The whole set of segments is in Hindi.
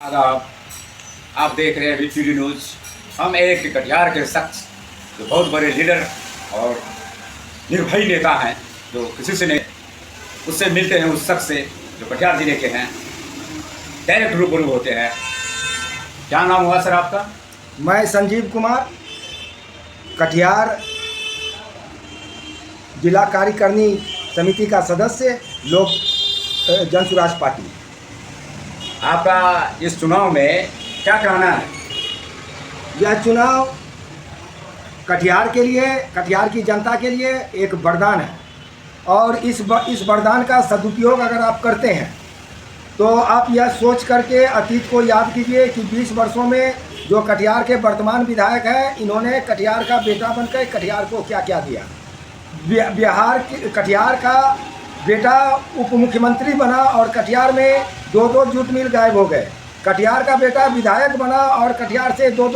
आदाब। आप देख रहे हैं वीपीडी न्यूज़। हम एक कटिहार के शख्स जो बहुत बड़े लीडर और निर्भयी नेता हैं, जो किसी से नहीं, उससे मिलते हैं। उस शख्स से जो कटिहार जिले के हैं, डायरेक्ट रूबरू होते हैं। क्या नाम हुआ सर आपका? मैं संजीव कुमार, कटिहार जिला कार्यकारिणी समिति का सदस्य, लोक जनसुराज पार्टी। आपका इस चुनाव में क्या कहना है? यह चुनाव कटिहार के लिए, कटिहार की जनता के लिए एक वरदान है और इस वरदान का सदुपयोग अगर आप करते हैं तो आप यह सोच करके अतीत को याद कीजिए कि 20 वर्षों में जो कटिहार के वर्तमान विधायक हैं, इन्होंने कटिहार का बेटा बनकर कटिहार को क्या क्या दिया। कटिहार का बेटा उप मुख्यमंत्री बना और कटिहार में दो जूट मिल गायब हो गए। कटिहार का बेटा विधायक बना और कटिहार से दो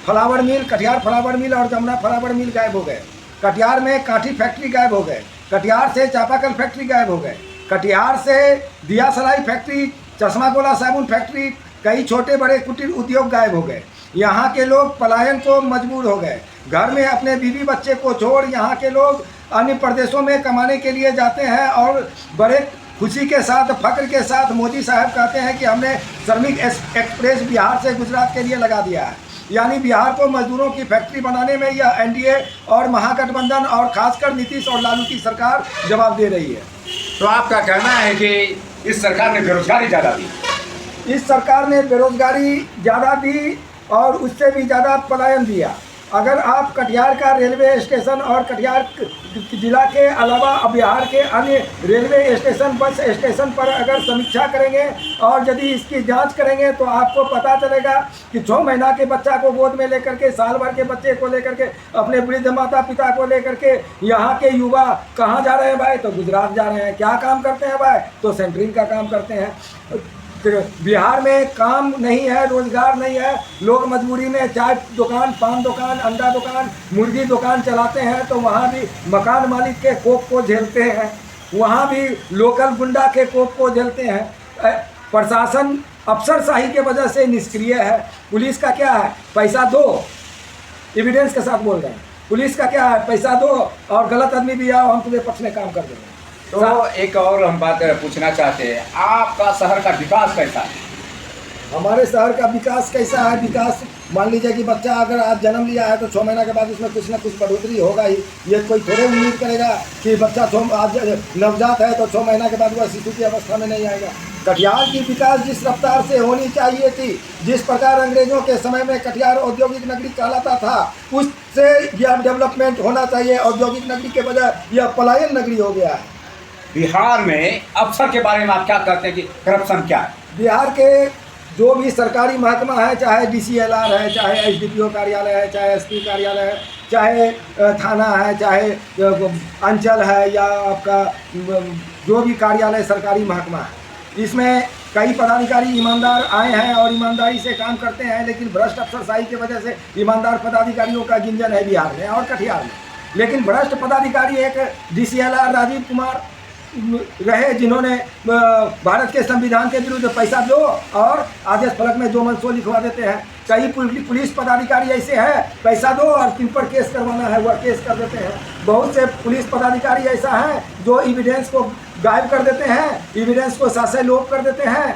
फ्लावर मिल, कटिहार फ्लावर मिल और जमुना फ्लावर मिल गायब हो गए। कटिहार में काठी फैक्ट्री गायब हो गए। कटिहार से चापाकल फैक्ट्री गायब हो गए। कटिहार से दिया सलाई फैक्ट्री, चश्मा गोला साबुन फैक्ट्री, कई छोटे बड़े कुटीर उद्योग गायब हो गए। यहाँ के लोग पलायन को मजबूर हो गए। घर में अपने बीवी बच्चे को छोड़ यहाँ के लोग अन्य प्रदेशों में कमाने के लिए जाते हैं और बड़े खुशी के साथ, फख्र के साथ मोदी साहब कहते हैं कि हमने श्रमिक एक्सप्रेस बिहार से गुजरात के लिए लगा दिया है। यानी बिहार को मजदूरों की फैक्ट्री बनाने में यह एनडीए और महागठबंधन और खासकर नीतीश और लालू की सरकार जवाब दे रही है। तो आपका कहना है कि इस सरकार ने बेरोजगारी ज़्यादा दी? इस सरकार ने बेरोजगारी ज़्यादा दी और उससे भी ज़्यादा पलायन दिया। अगर आप कटिहार का रेलवे स्टेशन और कटिहार जिला के अलावा बिहार के अन्य रेलवे स्टेशन, बस स्टेशन पर अगर समीक्षा करेंगे और यदि इसकी जांच करेंगे तो आपको पता चलेगा कि 6 महीना के बच्चा को गोद में लेकर के, साल भर के बच्चे को लेकर के, अपने वृद्ध माता पिता को लेकर के यहाँ के युवा कहाँ जा रहे हैं भाई? तो गुजरात जा रहे हैं। क्या काम करते हैं भाई? तो सेंटरिंग का काम करते हैं। बिहार में काम नहीं है, रोजगार नहीं है। लोग मजबूरी में चाय दुकान, पान दुकान, अंडा दुकान, मुर्गी दुकान चलाते हैं तो वहाँ भी मकान मालिक के कोप को झेलते हैं, वहाँ भी लोकल गुंडा के कोप को झेलते हैं। प्रशासन अफसरशाही के वजह से निष्क्रिय है। पुलिस का क्या है? पैसा दो, एविडेंस के साथ बोल रहे हैं। पुलिस का क्या है? पैसा दो और गलत आदमी भी आओ, हम तुम्हें पक्ष में काम कर देंगे। तो एक और हम बात पूछना चाहते हैं, आपका शहर का विकास कैसा है? हमारे शहर का विकास कैसा है? विकास मान लीजिए कि बच्चा अगर आज जन्म लिया है तो 6 महीना के बाद उसमें कुछ ना कुछ बढ़ोतरी होगा ही। ये कोई थोड़े उम्मीद करेगा कि बच्चा आज नवजात है तो 6 महीना के बाद वह शिशु की अवस्था में नहीं आएगा। कटिहार की विकास जिस रफ्तार से होनी चाहिए थी, जिस प्रकार अंग्रेजों के समय में कटिहार औद्योगिक नगरी कहलाता था, उससे यह डेवलपमेंट होना चाहिए। औद्योगिक नगरी के बजाय यह पलायन नगरी हो गया है। बिहार में अफसर के बारे में आप क्या कहते हैं कि करप्शन क्या है? बिहार के जो भी सरकारी महकमा है, चाहे DCLR है, चाहे SDPO कार्यालय है, चाहे SP कार्यालय है, चाहे थाना है, चाहे अंचल है, या आपका जो भी कार्यालय सरकारी महकमा है, इसमें कई पदाधिकारी ईमानदार आए हैं और ईमानदारी से काम करते हैं। लेकिन भ्रष्ट अफसरशाही की वजह से ईमानदार पदाधिकारियों का गिंजन है बिहार में और कटिहार में। लेकिन भ्रष्ट पदाधिकारी एक DCLR राजीव कुमार रहे, जिन्होंने भारत के संविधान के विरुद्ध पैसा दो और आदेश फलक में जो मन सो लिखवा देते हैं। कई पुलिस पदाधिकारी ऐसे हैं, पैसा दो और किन पर केस करवाना है वह केस कर देते हैं। बहुत से पुलिस पदाधिकारी ऐसा है जो एविडेंस को गायब कर देते हैं, एविडेंस को सासे लोप कर देते हैं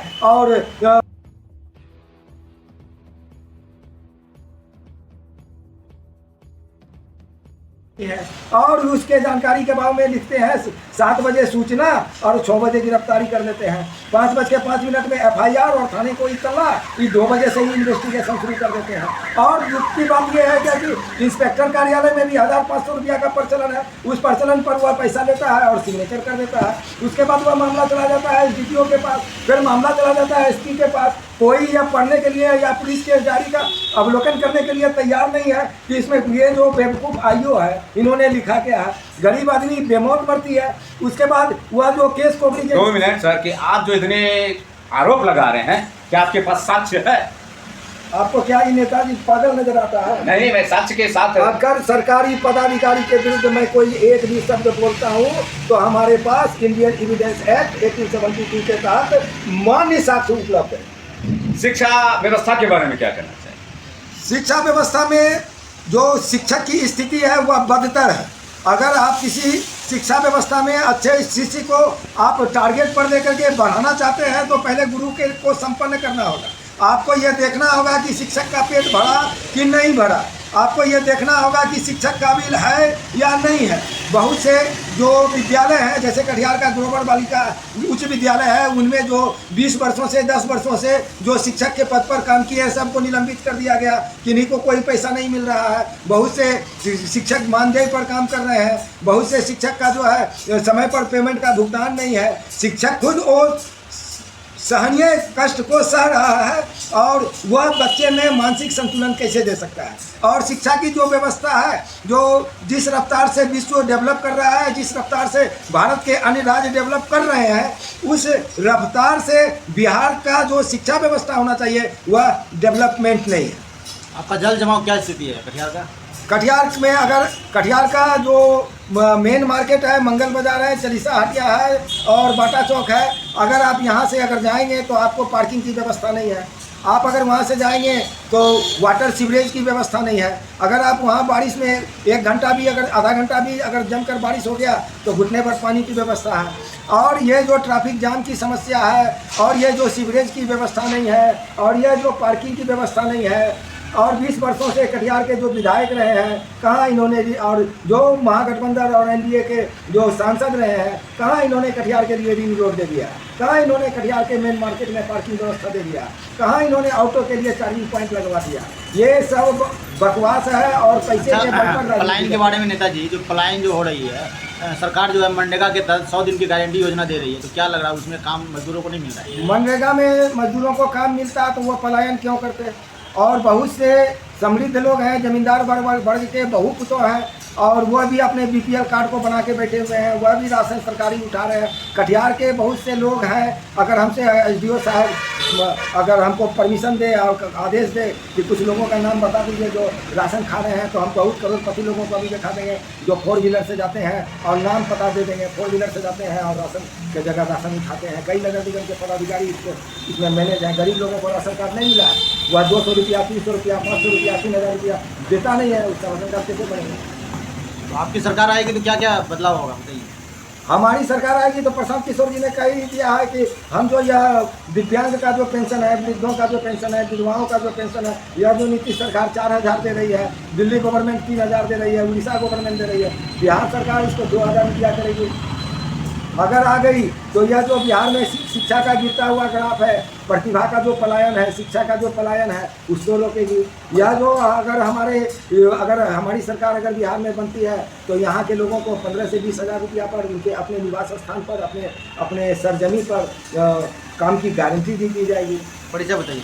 और उसके जानकारी के भाव में लिखते हैं 7 बजे सूचना और 6 बजे गिरफ्तारी कर देते हैं। 5:05 में FIR और थाने को इत्तला, ये 2 बजे से ही इन्वेस्टिगेशन शुरू कर देते हैं। और दुख की बात यह है क्या कि इंस्पेक्टर कार्यालय में भी 1500 रुपया का प्रचलन है। उस प्रचलन पर वह पैसा लेता है और सिग्नेचर कर देता है। उसके बाद वह मामला चला जाता है SDPO के पास, फिर मामला चला जाता है SP के पास। कोई यह पढ़ने के लिए या पुलिस के जारी का अवलोकन करने के लिए तैयार नहीं है कि इसमें ये जो बेवकूफ़ IO है, इन्होंने लिखा क्या है। गरीब आदमी बेमौत मरती है। उसके बाद वह जो केस को 2 मिनट सर, कि आप जो इतने आरोप लगा रहे हैं, क्या आपके पास साक्ष्य है? आपको क्या ये नेताजी पागल नजर आता है? नहीं, मैं साक्ष्य के साथ। अगर सरकारी पदाधिकारी के विरुद्ध मैं कोई एक भी शब्द बोलता हूँ तो हमारे पास इंडियन एविडेंस एक्ट 1872 के तहत मान्य साक्ष्य उपलब्ध है। शिक्षा व्यवस्था के बारे में क्या कहना चाहिए? शिक्षा व्यवस्था में जो शिक्षक की स्थिति है वह बदतर है। अगर आप किसी शिक्षा व्यवस्था में अच्छे शिष्य को आप टारगेट पर लेकर के बढ़ाना चाहते हैं तो पहले गुरु के को संपन्न करना होगा। आपको यह देखना होगा कि शिक्षक का पेट भरा कि नहीं भरा। आपको यह देखना होगा कि शिक्षक काबिल है या नहीं है। बहुत से जो विद्यालय हैं, जैसे कटिहार का ग्लोबल बालिका उच्च विद्यालय है, उनमें जो 20 वर्षों से 10 वर्षों से जो शिक्षक के पद पर काम किए हैं सबको निलंबित कर दिया गया। किन्हीं को कोई पैसा नहीं मिल रहा है। बहुत से शिक्षक मानदेय पर काम कर रहे हैं। बहुत से शिक्षक का जो है समय पर पेमेंट का भुगतान नहीं है। शिक्षक खुद और सहनीय कष्ट को सह रहा है और वह बच्चे में मानसिक संतुलन कैसे दे सकता है। और शिक्षा की जो व्यवस्था है, जो जिस रफ्तार से विश्व डेवलप कर रहा है, जिस रफ्तार से भारत के अन्य राज्य डेवलप कर रहे हैं, उस रफ्तार से बिहार का जो शिक्षा व्यवस्था होना चाहिए वह डेवलपमेंट नहीं है। आपका जल जमाव क्या स्थिति है कटिहार का? कटिहार में अगर कटिहार का जो मेन मार्केट है, मंगल बाज़ार है, चलीसा हटिया है और बाटा चौक है, अगर आप यहाँ से अगर जाएंगे तो आपको पार्किंग की व्यवस्था नहीं है। आप अगर वहाँ से जाएंगे तो वाटर सीवरेज की व्यवस्था नहीं है। अगर आप वहाँ बारिश में 1 घंटा भी अगर आधा घंटा भी अगर जमकर बारिश हो गया तो घुटने पर पानी की व्यवस्था है। और ये जो ट्रैफिक जाम की समस्या है, और ये जो सीवरेज की व्यवस्था नहीं है, और ये जो पार्किंग की व्यवस्था नहीं है। और 20 वर्षों से कटिहार के जो विधायक रहे हैं, कहाँ इन्होंने, और जो महागठबंधन और एनडीए के जो सांसद रहे हैं, कहाँ इन्होंने कटिहार के लिए रिंग रोड दे दिया, कहाँ इन्होंने कटिहार के मेन मार्केट में पार्किंग व्यवस्था दे दिया, कहाँ इन्होंने ऑटो के लिए चार्जिंग पॉइंट लगवा दिया। ये सब बकवास है और पैसे के बल पर पलायन के बारे में नेताजी, जो पलायन जो हो रही है, सरकार जो है मनरेगा के तहत 100 दिन की गारंटी योजना दे रही है, तो क्या लग रहा है उसमें काम मजदूरों को नहीं मिल रहा है? मनरेगा में मजदूरों को काम मिलता है तो वो पलायन क्यों करते? और बहुत से समृद्ध लोग हैं, जमींदार वर्ग के बहुपुत्र हैं, और वह भी अपने बीपीएल कार्ड को बना के बैठे हुए हैं, वह भी राशन सरकारी उठा रहे हैं। कटिहार के बहुत से लोग हैं, अगर हमसे एसडीओ साहब अगर हमको परमिशन दे और आदेश दे कि कुछ लोगों का नाम बता दीजिए जो राशन खा रहे हैं, तो हम बहुत करोड़पति लोगों को भी दिखा देंगे जो 4 व्हीलर से जाते हैं और नाम पता दे देंगे। 4 व्हीलर से जाते हैं और राशन की जगह राशन उठाते हैं। कई नगर निगम के पदाधिकारी इसमें मैनेज हैं। गरीब लोगों को राशन कार्ड नहीं मिला है, वह 200 रुपया, 300 रुपया, 500 रुपया, 3000 रुपया देता नहीं है, उसका राशन कार्ड कैसे बनेगा? तो आपकी सरकार आएगी तो क्या क्या बदलाव होगा बताइए? हमारी सरकार आएगी तो प्रशांत किशोर जी ने कह ही दिया है कि हम जो यह दिव्यांग का जो पेंशन है, वृद्धों का जो पेंशन है, विधवाओं का जो पेंशन है, यह जो नीतीश सरकार 4000 दे रही है, दिल्ली गवर्नमेंट 3000 दे रही है, उड़ीसा गवर्नमेंट दे रही है, बिहार सरकार इसको 2000 में दिया करेगी। अगर आ गई तो यह जो बिहार में शिक्षा का गिरता हुआ ग्राफ है, प्रतिभा का जो पलायन है, शिक्षा का जो पलायन है, उसको रोकेगी। यह जो अगर हमारी सरकार अगर बिहार में बनती है तो यहाँ के लोगों को 15 से 20 हज़ार रुपया पर उनके अपने निवास स्थान पर, अपने सरजमी पर काम की गारंटी दी जाएगी। परिचय बताइए।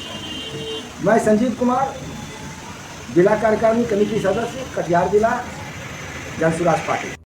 मैं संजीव कुमार, जिला कार्यकारिणी कमेटी सदस्य, कटिहार जिला, जनसुराज पार्टी।